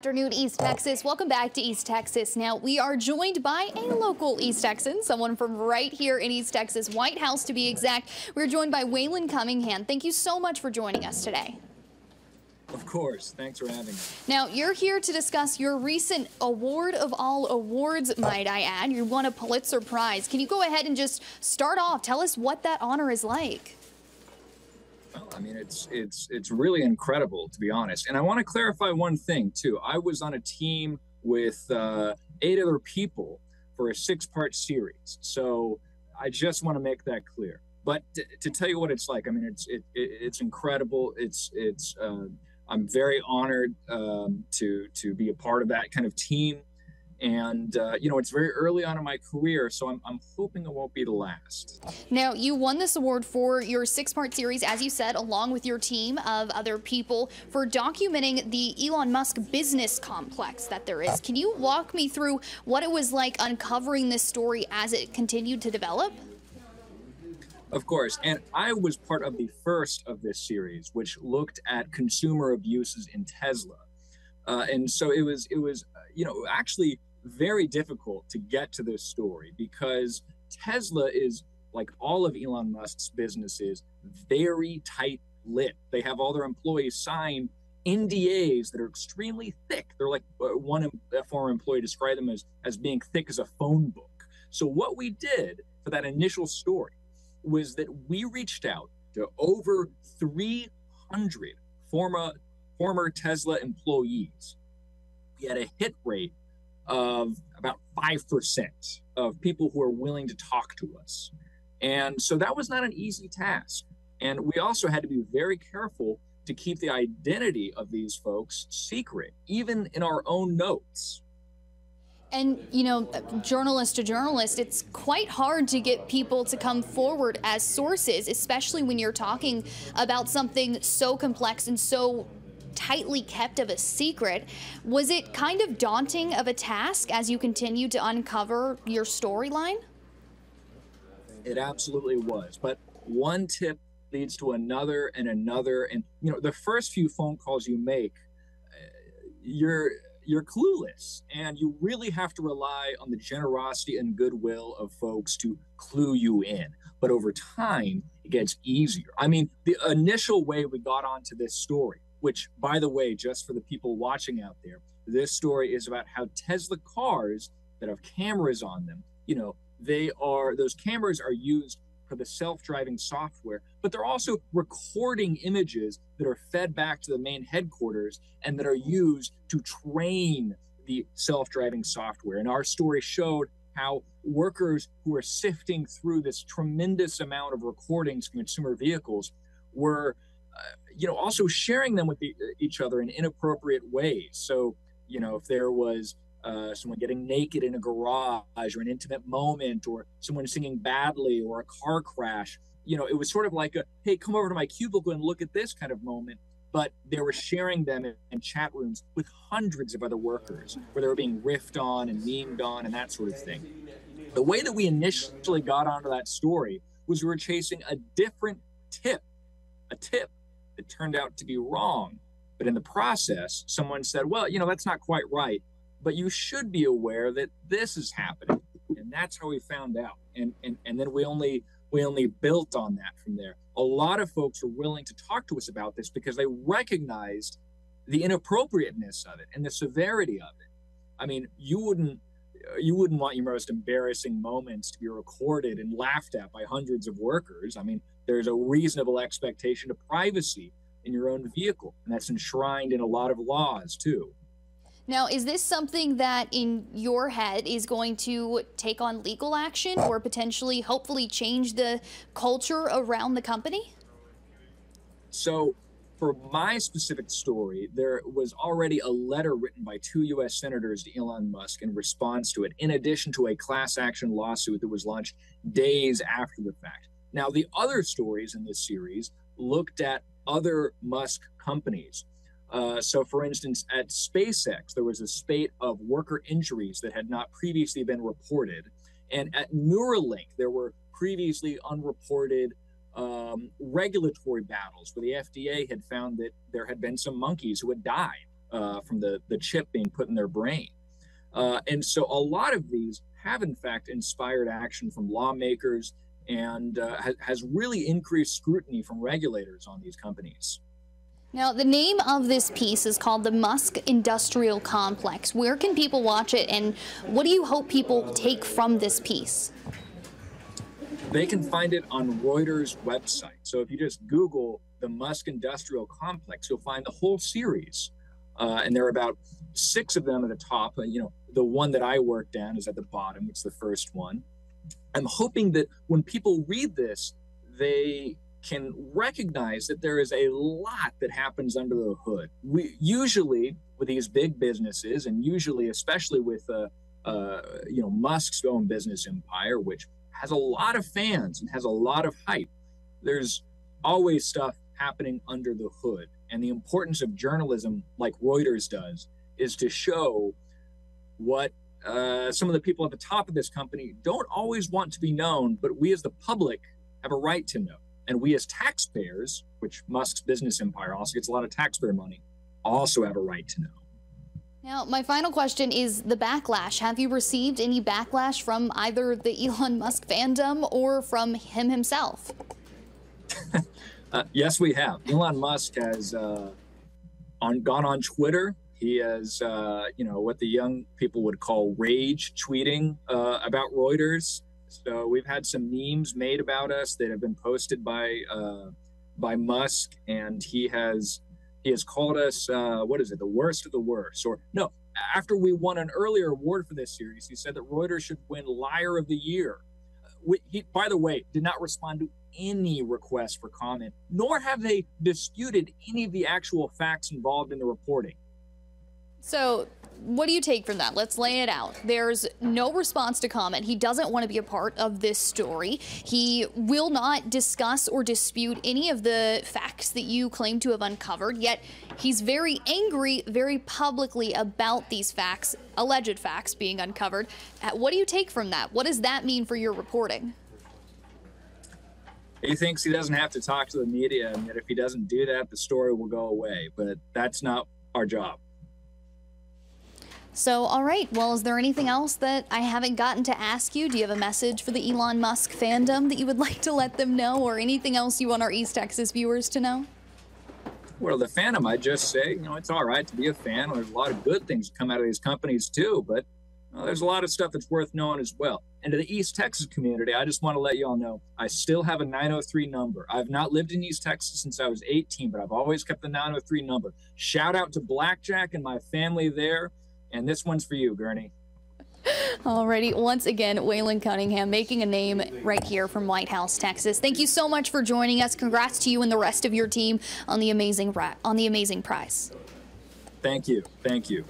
Afternoon, East Texas. Welcome back to East Texas. Now, we are joined by a local East Texan, someone from right here in East Texas, Whitehouse to be exact. We're joined by Waylon Cunningham. Thank you so much for joining us today. Of course. Thanks for having me. Now, you're here to discuss your recent award of all awards, might I add. You won a Pulitzer Prize. Can you go ahead and just start off? Tell us what that honor is like. Well, I mean, it's really incredible, to be honest. And I want to clarify one thing, too. I was on a team with 8 other people for a 6-part series. So I just want to make that clear. But to tell you what it's like, I mean, it's incredible. I'm very honored to be a part of that kind of team. And, it's very early on in my career, so I'm hoping it won't be the last. Now, you won this award for your 6-part series, as you said, along with your team of other people for documenting the Elon Musk business complex that there is. Can you walk me through what it was like uncovering this story as it continued to develop? Of course. And I was part of the first of this series, which looked at consumer abuses in Tesla. And so it was actually very difficult to get to this story because Tesla is, like all of Elon Musk's businesses, very tight-lipped. They have all their employees sign NDAs that are extremely thick. They're like one former employee described them as being thick as a phone book. So what we did for that initial story was that we reached out to over 300 former Tesla employees. We had a hit rate of about 5% of people who are willing to talk to us. And so that was not an easy task. And we also had to be very careful to keep the identity of these folks secret, even in our own notes. And, journalist to journalist, it's quite hard to get people to come forward as sources, especially when you're talking about something so complex and so tightly kept of a secret. Was it kind of daunting of a task as you continued to uncover your storyline? It absolutely was. But one tip leads to another and another. And, the first few phone calls you make, you're clueless, and you really have to rely on the generosity and goodwill of folks to clue you in. But over time, it gets easier. I mean, the initial way we got onto this story, which, by the way, just for the people watching out there, this story is about how Tesla cars that have cameras on them, those cameras are used for the self-driving software, but they're also recording images that are fed back to the main headquarters and that are used to train the self-driving software. And our story showed how workers who are sifting through this tremendous amount of recordings from consumer vehicles were also sharing them with each other in inappropriate ways. So, if there was someone getting naked in a garage or an intimate moment or someone singing badly or a car crash, it was sort of like hey, come over to my cubicle and look at this kind of moment. But they were sharing them in chat rooms with hundreds of other workers where they were being riffed on and memed on and that sort of thing. The way that we initially got onto that story was we were chasing a different tip, a tip that turned out to be wrong. But in the process, someone said, well, that's not quite right, but you should be aware that this is happening. And that's how we found out. And then we only built on that from there. A lot of folks were willing to talk to us about this because they recognized the inappropriateness of it and the severity of it. I mean, you wouldn't want your most embarrassing moments to be recorded and laughed at by hundreds of workers. I mean, there's a reasonable expectation of privacy in your own vehicle, and that's enshrined in a lot of laws, too. Now, is this something that in your head is going to take on legal action or potentially, hopefully, change the culture around the company? So for my specific story, there was already a letter written by 2 U.S. senators to Elon Musk in response to it, in addition to a class action lawsuit that was launched days after the fact. Now, the other stories in this series looked at other Musk companies. So, for instance, at SpaceX, there was a spate of worker injuries that had not previously been reported. And at Neuralink, there were previously unreported regulatory battles where the FDA had found that there had been some monkeys who had died from the chip being put in their brain. And so a lot of these have, in fact, inspired action from lawmakers and has really increased scrutiny from regulators on these companies. Now, the name of this piece is called the Musk Industrial Complex. Where can people watch it, and what do you hope people take from this piece? They can find it on Reuters' website. So if you just Google the Musk Industrial Complex, you'll find the whole series. And there are about 6 of them at the top. The one that I worked on is at the bottom. It's the first one. I'm hoping that when people read this, they can recognize that there is a lot that happens under the hood. We usually, with these big businesses, and usually especially with Musk's own business empire, which has a lot of fans and has a lot of hype, there's always stuff happening under the hood. And the importance of journalism, like Reuters does, is to show what some of the people at the top of this company don't always want to be known, but we as the public have a right to know. And we as taxpayers, which Musk's business empire also gets a lot of taxpayer money, also have a right to know. Now, my final question is the backlash. Have you received any backlash from either the Elon Musk fandom or from him himself? Yes, we have. Elon Musk has gone on Twitter. He has, what the young people would call rage tweeting about Reuters. So we've had some memes made about us that have been posted by Musk, and he has called us the worst of the worst. Or no, after we won an earlier award for this series, he said that Reuters should win Liar of the Year. He, by the way, did not respond to any requests for comment, nor have they disputed any of the actual facts involved in the reporting. So what do you take from that? Let's lay it out. There's no response to comment. He doesn't want to be a part of this story. He will not discuss or dispute any of the facts that you claim to have uncovered, yet he's very angry, very publicly about these facts, alleged facts being uncovered. What do you take from that? What does that mean for your reporting? He thinks he doesn't have to talk to the media, and that if he doesn't do that, the story will go away. But that's not our job. So, all right. Well, is there anything else that I haven't gotten to ask you? Do you have a message for the Elon Musk fandom that you would like to let them know, or anything else you want our East Texas viewers to know? Well, the fandom, I just say, it's all right to be a fan. There's a lot of good things that come out of these companies too, but there's a lot of stuff that's worth knowing as well. And to the East Texas community, I just want to let you all know, I still have a 903 number. I've not lived in East Texas since I was 18, but I've always kept the 903 number. Shout out to Blackjack and my family there. And this one's for you, Gurney. Alrighty, once again, Waylon Cunningham making a name right here from Whitehouse, Texas. Thank you so much for joining us. Congrats to you and the rest of your team on the amazing prize. Thank you. Thank you.